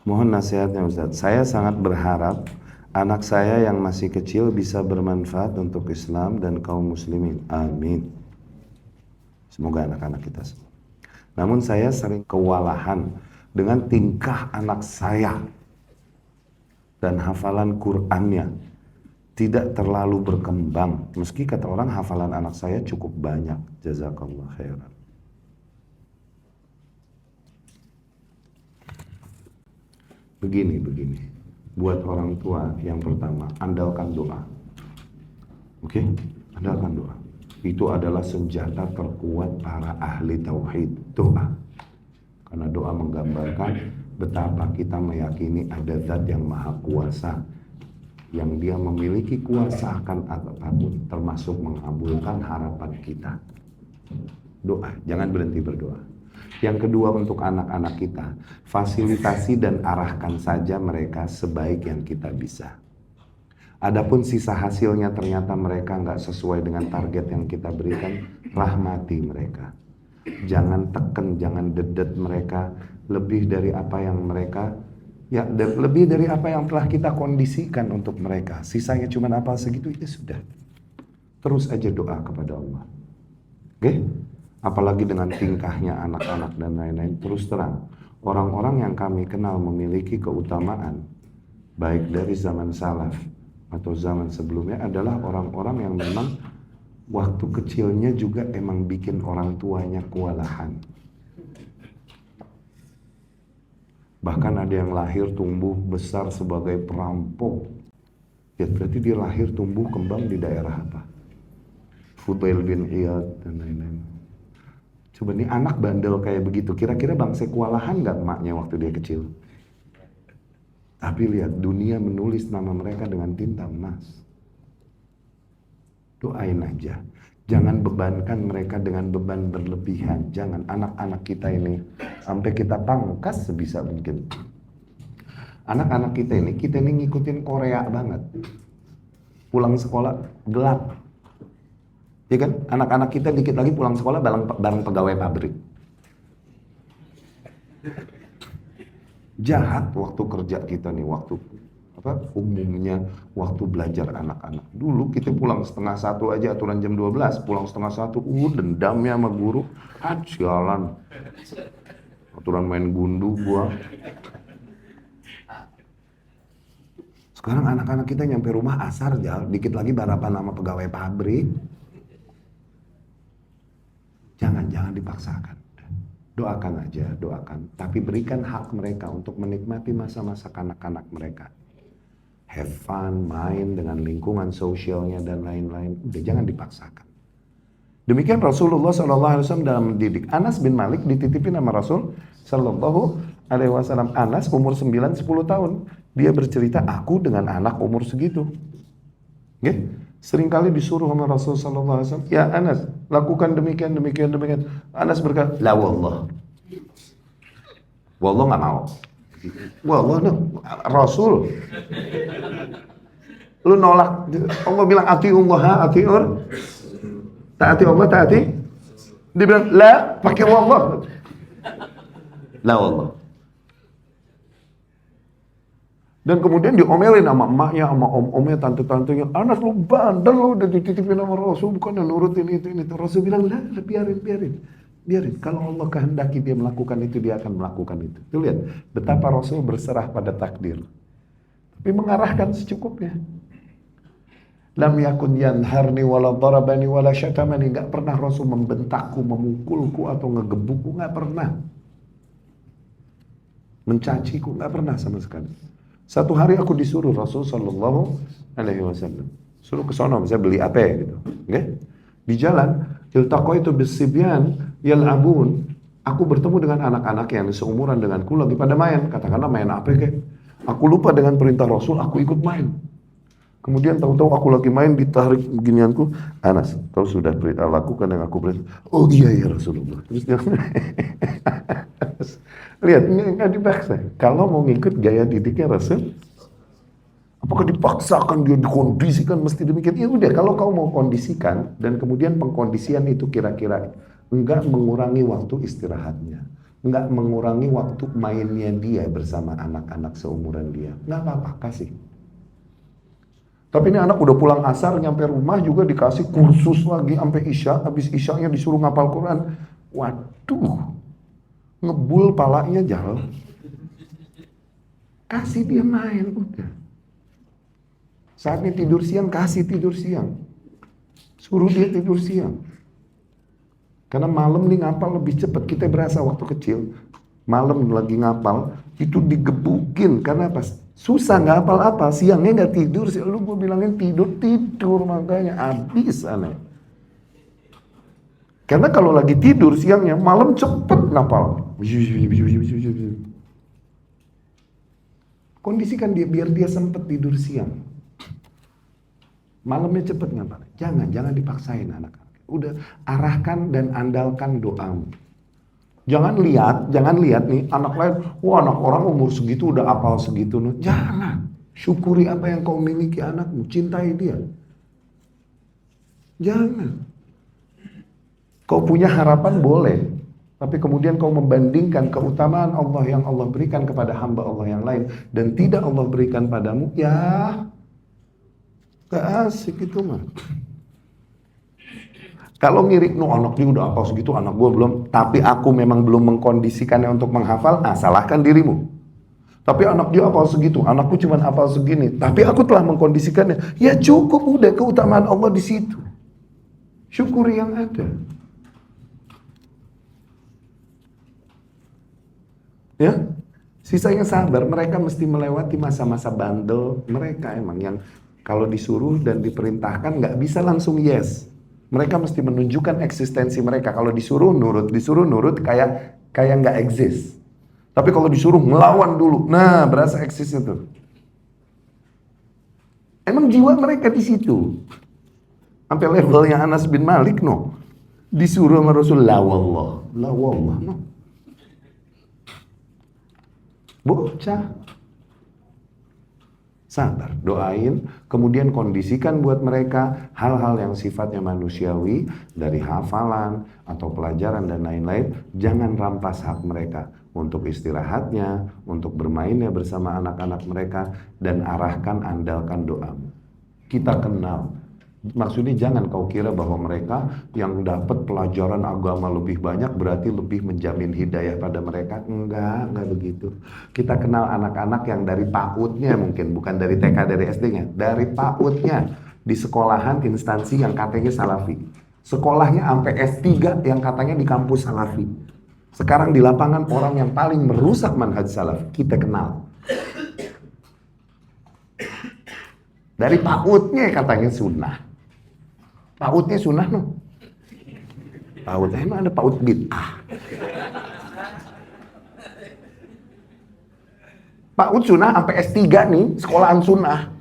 Mohon nasihatnya Ustadz. Saya sangat berharap anak saya yang masih kecil bisa bermanfaat untuk Islam dan kaum muslimin. Amin. Semoga anak-anak kita semua. Namun saya sering kewalahan dengan tingkah anak saya dan hafalan Qur'annya tidak terlalu berkembang. Meski kata orang hafalan anak saya cukup banyak. Jazakallah khairan. Begini. Buat orang tua yang pertama, andalkan doa. Oke? Andalkan doa. Itu adalah senjata terkuat para ahli tauhid, doa. Karena doa menggambarkan betapa kita meyakini ada zat yang maha kuasa, yang dia memiliki kuasa akan apapun, termasuk mengabulkan harapan kita. Doa, jangan berhenti berdoa. Yang kedua, untuk anak-anak kita, fasilitasi dan arahkan saja mereka sebaik yang kita bisa. Adapun sisa hasilnya ternyata mereka nggak sesuai dengan target yang kita berikan, rahmati mereka. Jangan tekan, jangan dedet mereka lebih dari apa yang mereka, lebih dari apa yang telah kita kondisikan untuk mereka. Sisanya cuma apa segitu, ya sudah. Terus aja doa kepada Allah. Oke? Apalagi dengan tingkahnya anak-anak dan lain-lain. Terus terang, orang-orang yang kami kenal memiliki keutamaan, baik dari zaman salaf atau zaman sebelumnya, adalah orang-orang yang memang waktu kecilnya juga emang bikin orang tuanya kewalahan. Bahkan ada yang lahir tumbuh besar sebagai perampok. Ya berarti dia lahir tumbuh kembang di daerah apa? Fudail bin Iyad dan lain-lain. Coba nih anak bandel kayak begitu, kira-kira bangsa kewalahan gak emaknya waktu dia kecil? Tapi lihat, dunia menulis nama mereka dengan tinta emas. Doain aja. Jangan bebankan mereka dengan beban berlebihan. Jangan, anak-anak kita ini sampai kita pangkas sebisa mungkin. Anak-anak kita ini ngikutin Korea banget. Pulang sekolah gelap. Ya kan? Anak-anak kita dikit lagi pulang sekolah bareng pegawai pabrik. Jahat waktu kerja kita nih, waktu umumnya waktu belajar anak-anak. Dulu kita pulang 12:30 aja, aturan jam 12, pulang 12:30, dendamnya sama guru, jalan. Aturan main gundu gua. Sekarang anak-anak kita nyampe rumah asar aja, dikit lagi balapan sama pegawai pabrik. Jangan dipaksakan. Doakan aja, doakan. Tapi berikan hak mereka untuk menikmati masa-masa kanak-kanak mereka. Have fun, main dengan lingkungan sosialnya dan lain-lain. Udah, jangan dipaksakan. Demikian Rasulullah SAW dalam mendidik. Anas bin Malik dititipin sama Rasul SAW. Anas umur 9-10 tahun. Dia bercerita, aku dengan anak umur segitu. Okay? Seringkali disuruh sama Rasulullah SAW, ya Anas, lakukan demikian. Anas berkata, la wallah. Wallah nggak mau. Wallah no, Rasul. Lu nolak. Allah bilang atiullah, atiur. Taati Allah, taati. Dia bilang, la, pakai wallah. La wallah. Dan kemudian diomelin sama emaknya, sama om-omnya, tante-tantenya. Anas lu bandel, lu udah dititipin sama Rasul, bukan yang nurutin itu. Rasul bilang, lah biarin. Kalau Allah kehendaki dia melakukan itu, dia akan melakukan itu. Tuh lihat, betapa Rasul berserah pada takdir. Tapi mengarahkan secukupnya. Lam yakun yanharni wala darabani wala syatamani. Gak pernah Rasul membentakku, memukulku atau ngegebukku, gak pernah. Mencaciku, gak pernah sama sekali. Satu hari aku disuruh Rasul Sallallahu Alaihi Wasallam suruh ke sono, misalnya beli apa ya gitu, okay? Di jalan, iltaqaitu bisibyan yal'abun. Aku bertemu dengan anak-anak yang seumuran denganku lagi pada main. Katakanlah main apa kek? Aku lupa dengan perintah Rasul, aku ikut main. Kemudian tahu-tahu aku lagi main, ditarik beginianku, Anas, kau sudah lakukan yang aku perintah. Oh iya ya Rasulullah. Terus dia lihat, nggak dipaksa. Kalau mau ngikut gaya didiknya Rasul, apakah dipaksakan, dia dikondisikan mesti demikian? Ya udah, kalau kau mau kondisikan dan kemudian pengkondisian itu kira-kira enggak mengurangi waktu istirahatnya, nggak mengurangi waktu mainnya dia bersama anak-anak seumuran dia. Nggak apa-apa, kasih. Tapi ini anak udah pulang asar, nyampe rumah juga dikasih kursus lagi sampai isya, habis isyanya disuruh ngapal Quran. Waduh, ngebul palanya jauh. Kasih dia main, udah. Saatnya tidur siang, kasih tidur siang. Suruh dia tidur siang. Karena malam nih ngapal lebih cepat. Kita berasa waktu kecil, malam lagi ngapal, itu digebukin. Karena pas susah nggak hafal apa, siangnya nggak tidur. Lu gue bilangin tidur, makanya habis aneh. Karena kalau lagi tidur siangnya, malam cepet ngapal. Kondisikan dia biar dia sempet tidur siang. Malamnya cepet ngapal. Jangan dipaksain anak-anak. Udah arahkan dan andalkan doamu. Jangan lihat nih anak lain, wah anak orang umur segitu udah hafal segitu. Jangan. Syukuri apa yang kau miliki anakmu, cintai dia. Jangan. Kau punya harapan boleh, tapi kemudian kau membandingkan keutamaan Allah yang Allah berikan kepada hamba Allah yang lain dan tidak Allah berikan padamu, ya gak asik itu mah. Kalau ngirik, anak dia udah hafal segitu, anak gue belum, tapi aku memang belum mengkondisikannya untuk menghafal, salahkan dirimu. Tapi anak dia hafal segitu, anakku cuma hafal segini, tapi aku telah mengkondisikannya. Ya cukup, udah keutamaan Allah di situ. Syukuri yang ada. Ya, sisanya sabar. Mereka mesti melewati masa-masa bandel. Mereka emang yang kalau disuruh dan diperintahkan nggak bisa langsung yes. Mereka mesti menunjukkan eksistensi mereka. Kalau disuruh nurut kayak nggak eksis. Tapi kalau disuruh ngelawan dulu, nah berasa eksis itu. Emang jiwa mereka di situ. Sampai levelnya Anas bin Malik disuruh sama Rasul la wallah Bocah. Sabar, doain, kemudian kondisikan buat mereka hal-hal yang sifatnya manusiawi dari hafalan atau pelajaran dan lain-lain. Jangan rampas hak mereka untuk istirahatnya, untuk bermainnya bersama anak-anak mereka, dan arahkan, andalkan doamu. Kita kenal. Maksudnya jangan kau kira bahwa mereka yang dapat pelajaran agama lebih banyak berarti lebih menjamin hidayah pada mereka. Enggak begitu. Kita kenal anak-anak yang dari PAUD-nya mungkin, bukan dari TK, dari SD-nya. Dari PAUD-nya di sekolahan instansi yang katanya salafi. Sekolahnya sampai S3 yang katanya di kampus salafi. Sekarang di lapangan orang yang paling merusak manhaj salaf, kita kenal. Dari PAUD-nya katanya sunnah. PAUD-nya sunnah PAUD, emang ada PAUD bid'ah. PAUD sunnah sampai S3 nih, sekolahan sunnah.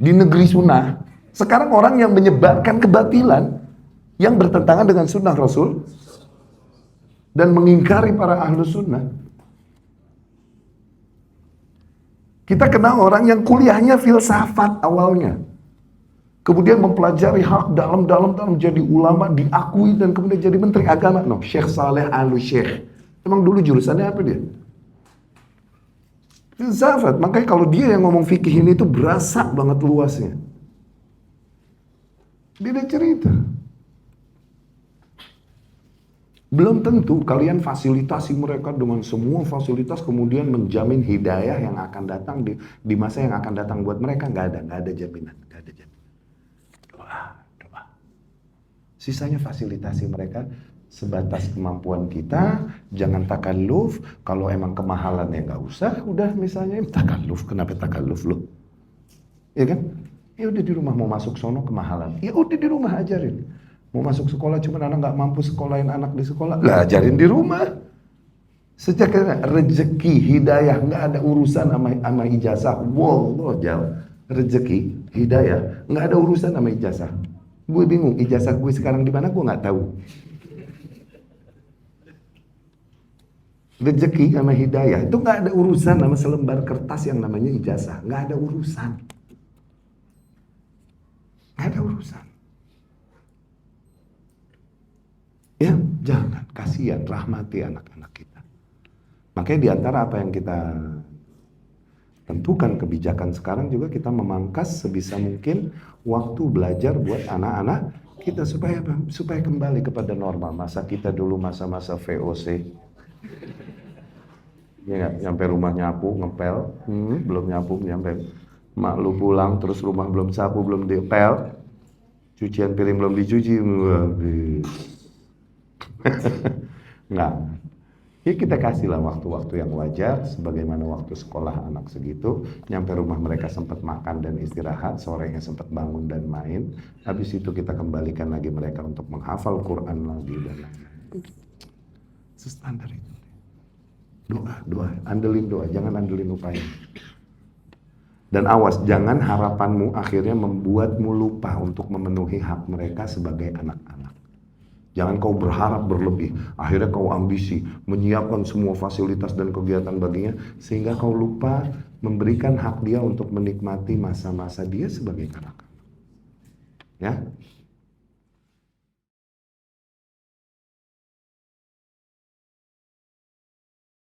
Di negeri sunnah. Sekarang orang yang menyebarkan kebatilan yang bertentangan dengan sunnah Rasul dan mengingkari para ahlu sunnah. Kita kenal orang yang kuliahnya filsafat awalnya. Kemudian mempelajari hak dalam jadi ulama, diakui dan kemudian jadi menteri agama. Syekh Saleh Al-Syekh. Emang dulu jurusannya apa dia? Filsafat. Makanya kalau dia yang ngomong fikih ini tuh berasa banget luasnya. Dia ada cerita. Belum tentu kalian fasilitasi mereka dengan semua fasilitas kemudian menjamin hidayah yang akan datang di masa yang akan datang buat mereka. Nggak ada jaminan. Doa. Sisanya fasilitasi mereka sebatas kemampuan kita. Jangan takalluf. Kalau emang kemahalan ya nggak usah. Udah misalnya takalluf. Kenapa takalluf lo? Ya kan? Ya udah di rumah mau masuk sono kemahalan. Ya udah di rumah ajarin. Mau masuk sekolah cuman anak nggak mampu sekolahin anak di sekolah. Lah ajarin di rumah. Sejak rezeki hidayah nggak ada urusan sama ijazah. Wallah jauh. Rezeki hidayah nggak ada urusan sama ijazah. Gue bingung ijazah gue sekarang di mana gue nggak tahu. Rezeki sama hidayah itu nggak ada urusan sama selembar kertas yang namanya ijazah. Nggak ada urusan. Nggak ada urusan. Ya, Jangan, kasihan, rahmati anak-anak kita. Makanya di antara apa yang kita tentukan kebijakan sekarang juga kita memangkas sebisa mungkin waktu belajar buat anak-anak kita supaya kembali kepada normal. Masa kita dulu masa-masa VOC, ya nggak, nyampe rumah nyapu ngepel, belum nyapu nyampe mak lu pulang terus rumah belum sapu belum dipel, cucian piring belum dicuci, nggak. Ya kita kasihlah waktu-waktu yang wajar, sebagaimana waktu sekolah anak segitu, nyampe rumah mereka sempat makan dan istirahat, sorenya sempat bangun dan main, habis itu kita kembalikan lagi mereka untuk menghafal Quran lagi dan lain-lain. Standar itu. Doa, andelin doa, jangan andelin upaya. Dan awas, jangan harapanmu akhirnya membuatmu lupa untuk memenuhi hak mereka sebagai anak-anak. Jangan kau berharap berlebih, akhirnya kau ambisi, menyiapkan semua fasilitas dan kegiatan baginya, sehingga kau lupa memberikan hak dia untuk menikmati masa-masa dia sebagai kanak-kanak. Ya,